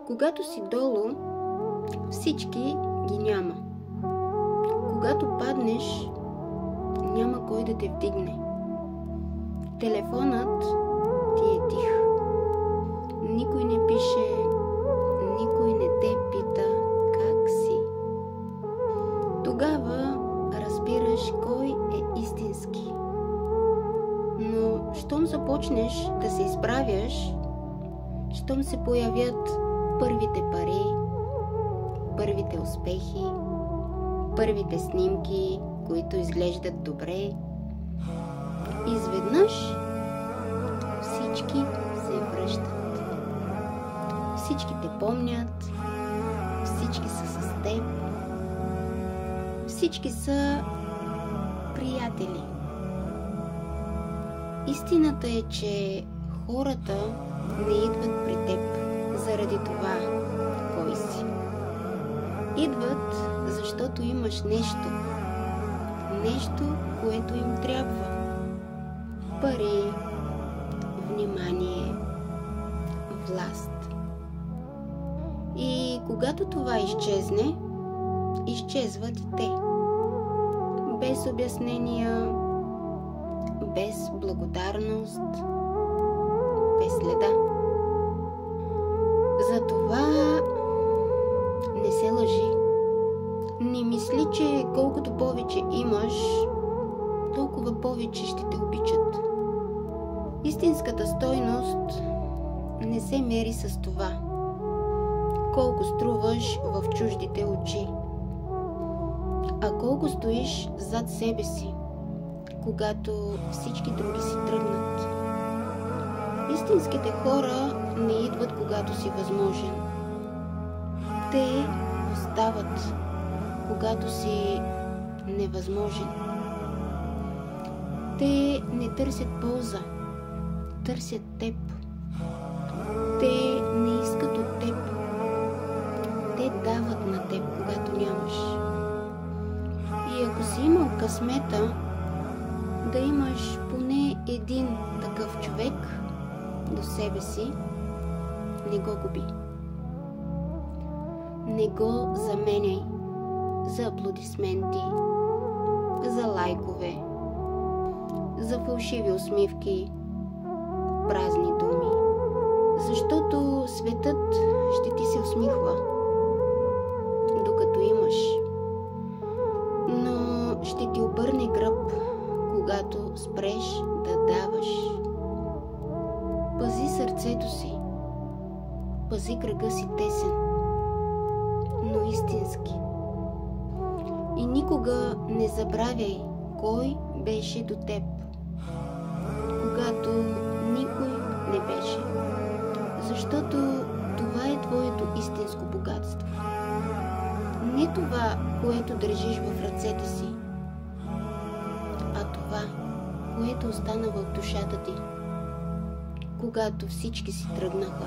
Когато си долу, всички ги няма. Когато паднеш, няма кой да те вдигне. Телефонът ти е тих. Никой не пише, никой не те пита как си. Тогава разбираш кой е истински. Но щом започнеш да се изправяш, щом се появят първите пари, първите успехи, първите снимки, които изглеждат добре, изведнъж всички се връщат. Всички те помнят, всички са с теб, всички са приятели. Истината е, че хората не идват при теб заради това кой си. Идват, защото имаш нещо, което им трябва. Пари, внимание, власт. И когато това изчезне, изчезват и те. Без обяснения, без благодарност, без следа. Затова не се лъжи. Не мисли, че колкото повече имаш, толкова повече ще те обичат. Истинската стойност не се мери с това колко струваш в чуждите очи, а колко стоиш зад себе си, когато всички други си тръгнат. Истинските хора не идват, когато си възможен. Те остават, когато си невъзможен. Те не търсят полза, търсят теб. Те не искат от теб. Те дават на теб, когато нямаш. И ако си имал късмета да имаш поне един такъв човек до себе си, не го губи. Не го заменяй за аплодисменти, за лайкове, за фалшиви усмивки, празни думи. Защото светът ще ти се усмихва, докато имаш, но ще ти обърне гръб, когато спреш да даваш. Пази сърцето си, пази кръга си тесен, но истински. И никога не забравяй кой беше до теб, когато никой не беше. Защото това е твоето истинско богатство. Не това, което държиш в ръцете си, а това, което остана в душата ти, когато всички си тръгнаха